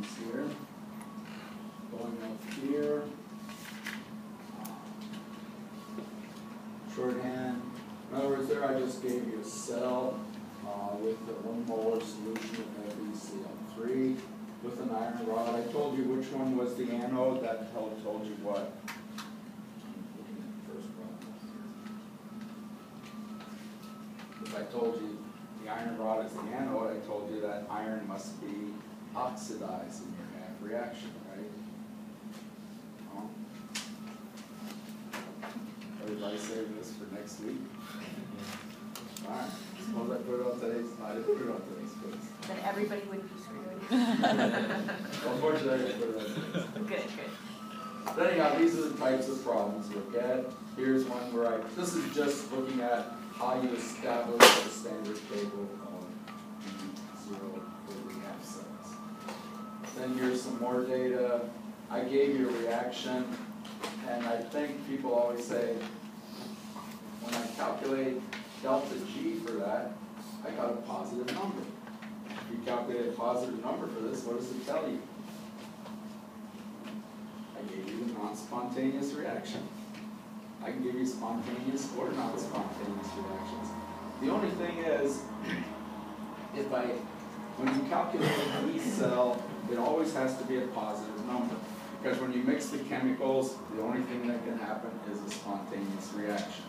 reactions here. Going up here. Shorthand. In other words, there I just gave you a cell with the 1 molar solution of FeCl3 with an iron rod. I told you which one was the anode. That told you what? First problem. If I told you the iron rod is the anode, I told you that iron must be oxidized in your half reaction, right? Everybody save this for next week? Alright, suppose I put it on today's, I didn't put it on today's quiz. Then everybody would be screwed. Well, unfortunately, I didn't put it on today's quiz. Good, good. But anyhow, these are the types of problems we look at. Here's one where this is just looking at how you establish a standard table of zero for the half cells. Then here's some more data. I gave you a reaction, and I think people always say, when I calculate delta G for that, I got a positive number. If you calculate a positive number for this, what does it tell you? I gave you the non-spontaneous reaction. I can give you spontaneous or non-spontaneous reactions. The only thing is, when you calculate an E cell, it always has to be a positive number. Because when you mix the chemicals, the only thing that can happen is a spontaneous reaction.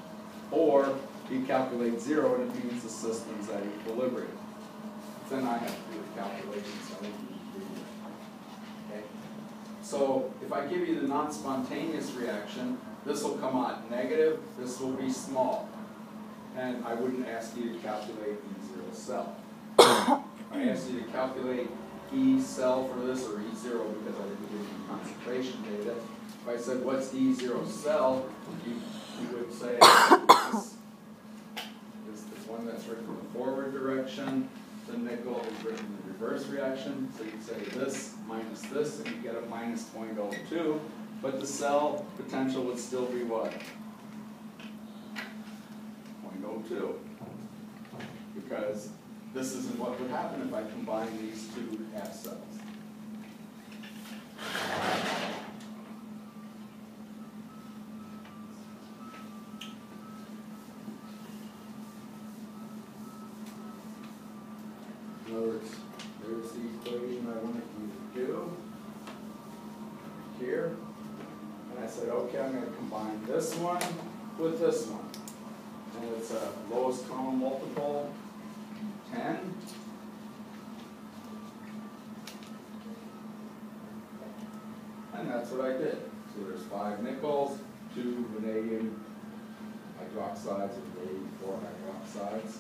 Or you calculate 0 and it means the system's at equilibrium. Then I have to do the calculations. So I can do that. Okay? So if I give you the non-spontaneous reaction, this will come out negative, this will be small. And I wouldn't ask you to calculate E0 cell. I asked you to calculate E cell for this, or E0, because I didn't give you concentration data. If I said, what's E0 cell, you would say, this is one that's written in the forward direction, the nickel is written in the reverse reaction, so you'd say this minus this, and you get a minus 0.02, but the cell potential would still be what? 0.02, because this isn't what would happen if I combine these two half cells. In other words, there's the equation I wanted you to do here. And I said, okay, I'm going to combine this one with this one. And it's a lowest common multiple, 10. And that's what I did. So there's 5 nickels, 2 vanadium hydroxides, and vanadium 4 hydroxides.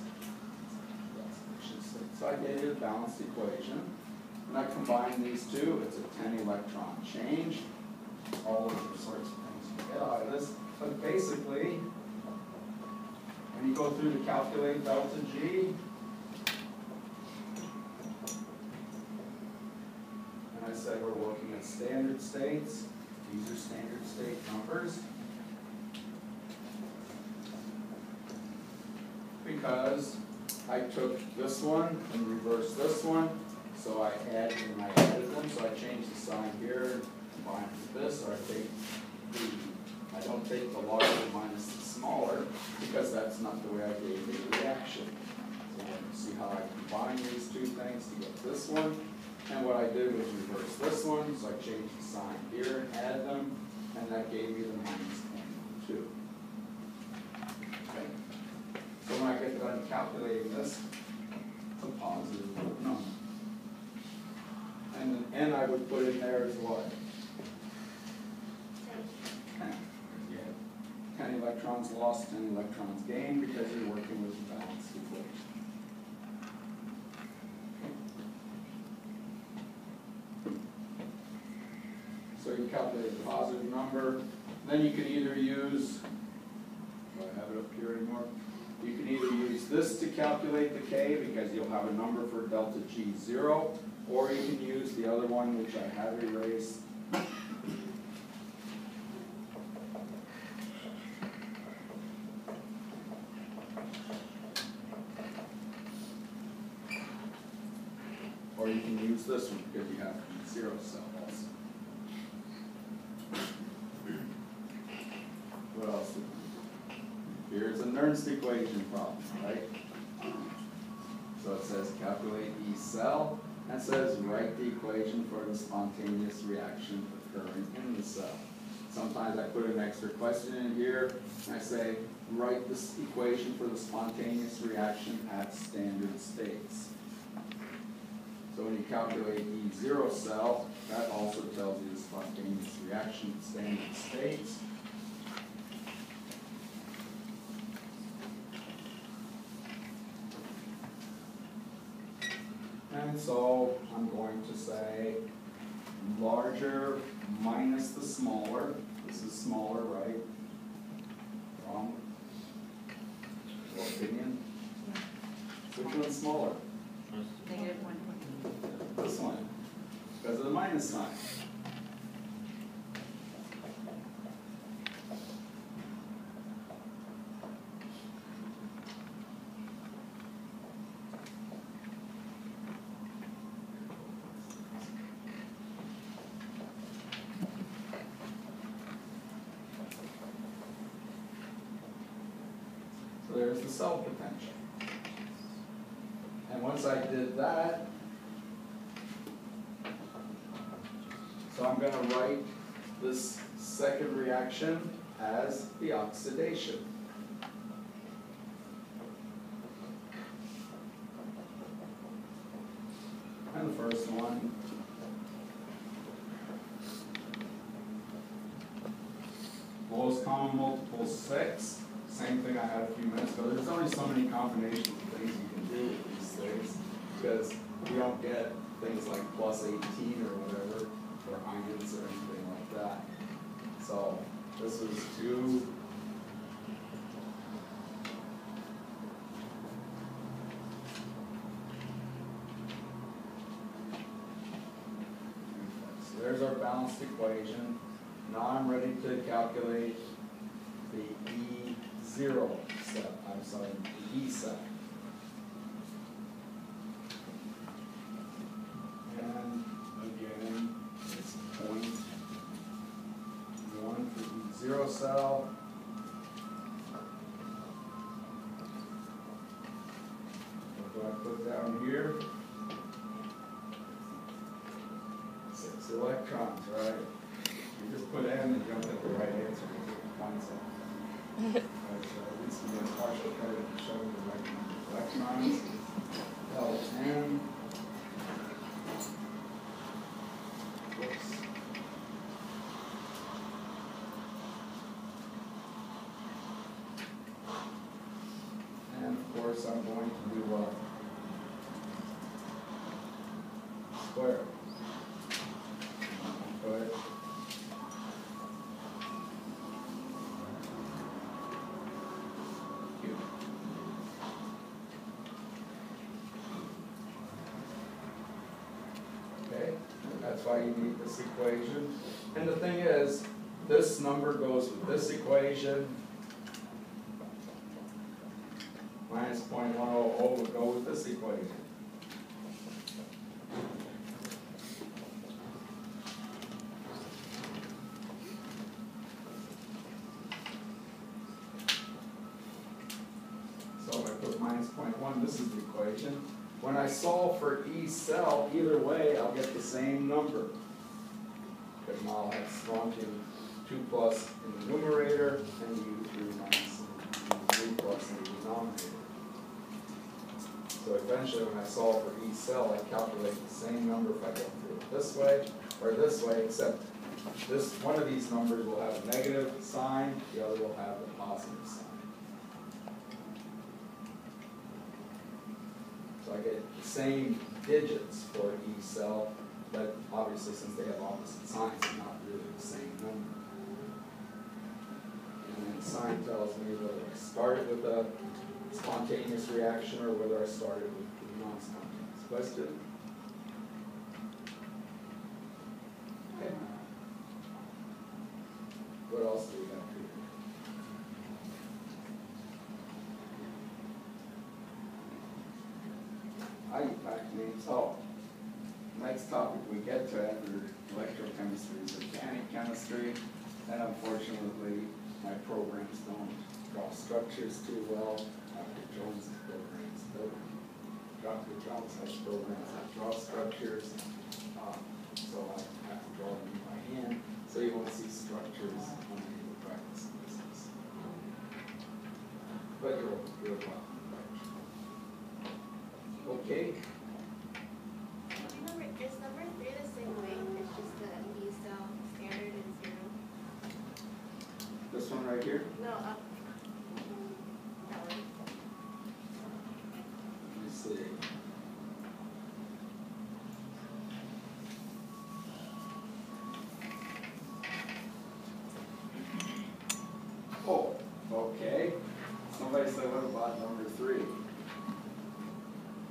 So I gave you a balanced equation. And I combine these two, it's a 10 electron change. All of the sorts of things you get out of this. But basically, when you go through to calculate delta G, and I said we're looking at standard states. These are standard state numbers. Because I took this one and reversed this one, so I added them, so I changed the sign here, combined with this, or I don't take the larger minus the smaller, because that's not the way I gave the reaction. So you see how I combine these two things to get this one, and what I did was reverse this one, so I changed the sign here and added them, and that gave me the minus 0.2. Okay? So when I get done calculating this, it's a positive number. And then N I would put in there as what? 10. Yeah. 10 electrons lost, 10 electrons gained, because you're working with a balanced equation. So you calculate a positive number. Then you can either use, do I have it up here anymore? You can either use this to calculate the K, because you'll have a number for delta G0, or you can use the other one, which I have erased. Or you can use this one because you have zero cell also. What else? Here's a NERST equation problem, right? So it says calculate E cell, and it says write the equation for the spontaneous reaction occurring in the cell. Sometimes I put an extra question in here, and I say write this equation for the spontaneous reaction at standard states. So when you calculate E0 cell, that also tells you the spontaneous reaction at standard states. And so I'm going to say larger minus the smaller. This is smaller, right? Wrong? Your opinion? Which one's smaller? -1. This one, because of the minus sign. So there's the cell potential. And once I did that, so I'm going to write this second reaction as the oxidation. And the first one, lowest common multiple 6. Same thing I had a few minutes ago. There's only so many combinations of things you can do with these things because you don't get things like plus 18 or whatever, or ions or anything like that. So this was 2. So there's our balanced equation. Now I'm ready to calculate the E0 step. I'm sorry, the E step. And again, it's 0.1 for E0 cell. What do I put down here? 6 electrons, right? You just put N and you don't get the right answer. Find something. So at least we get a partial credit for showing the right number of electrons. L10. Whoops. And of course I'm going to do what? Square. Put Q. Okay, that's why you need this equation. And the thing is, this number goes with this equation. Minus 0.100 would go with this equation. So if I put minus 0.1, this is the equation. When I solve for E cell, either way, I'll get the same number. Because now I'll have strontium 2 plus in the numerator and U3 minus U3 plus in the denominator. So eventually when I solve for E cell, I calculate the same number if I go through it this way or this way, except this one of these numbers will have a negative sign, the other will have a positive sign. So I get the same digits for E cell, but obviously since they have opposite signs, they're not really the same number. And then the sign tells me whether I started with a spontaneous reaction or whether I started with a non-spontaneous. Question? Okay. What else do we have here? IUPAC means, oh, next topic we get to after electrochemistry is organic chemistry, and unfortunately, my programs don't draw structures too well. Dr. Jones' programs don't. Dr. Jones has programs that draw structures, so I have to draw them by hand, so you won't see structures on any of the practice quizzes. But you're welcome. Okay. Is number 3 the same way? It's just the E cell standard and 0? This one right here? No, up. That one. Let me see. Oh, okay. Somebody said, what about number 3?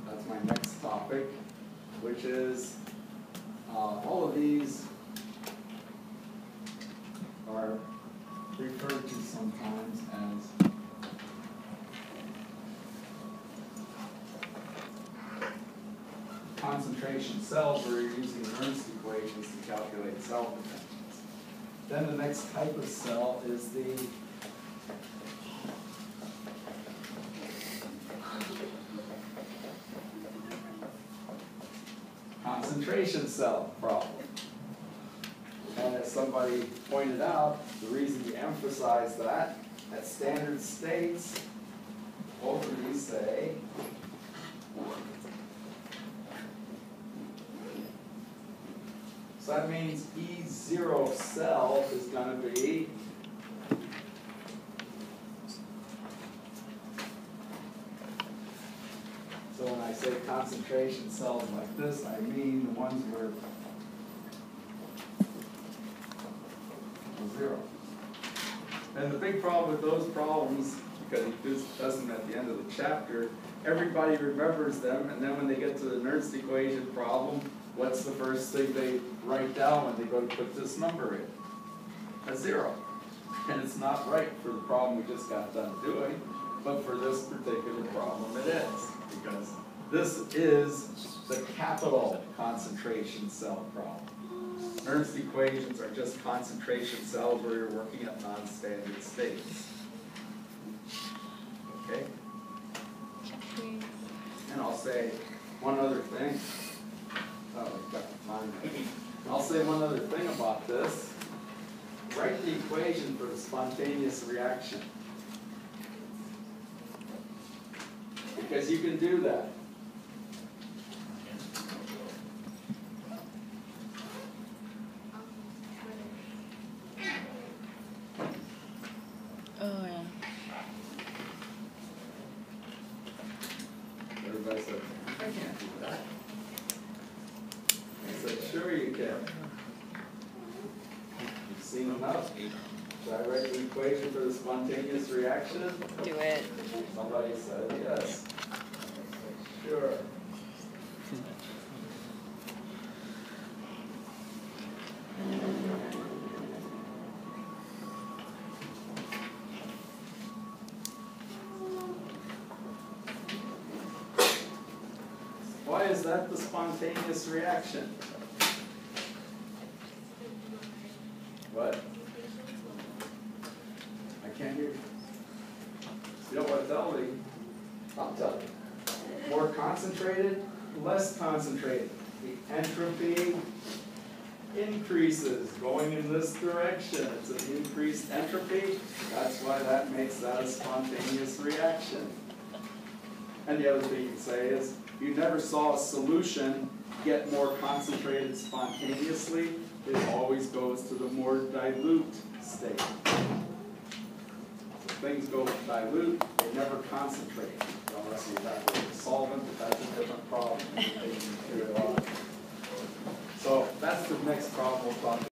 That's my next topic, which is all of these are referred to sometimes as concentration cells, where you're using NERST equations to calculate cell potentials. Then the next type of cell is the concentration cell problem. And as somebody pointed out, the reason we emphasize that, at standard states, both of these say so that means E0 cell is going to be so when I say concentration cells like this, I mean the ones where 0. And the big problem with those problems, because he does them at the end of the chapter, everybody remembers them, and then when they get to the NERST equation problem, what's the first thing they write down when they go to put this number in? A 0. And it's not right for the problem we just got done doing, but for this particular problem it is, because this is the capital concentration cell problem. NERST equations are just concentration cells where you're working at non-standard states. Okay? And I'll say one other thing. Oh, we've got the time. I'll say one other thing about this. Write the equation for the spontaneous reaction. Because you can do that. Oh, yeah. Everybody said, I can't do that. I said, sure you can. You've seen enough. Should I write the equation for the spontaneous reaction? Do it. Somebody said yes. I said, sure. Why is that the spontaneous reaction? What? I can't hear you. You don't want to tell me? I'll tell you. More concentrated, less concentrated. The entropy increases going in this direction. It's an increased entropy. That's why that makes that a spontaneous reaction. And the other thing you can say is, you never saw a solution get more concentrated spontaneously. It always goes to the more dilute state. So things go dilute, they never concentrate. Unless you have a solvent, but that's a different problem. So that's the next problem we'll talk about.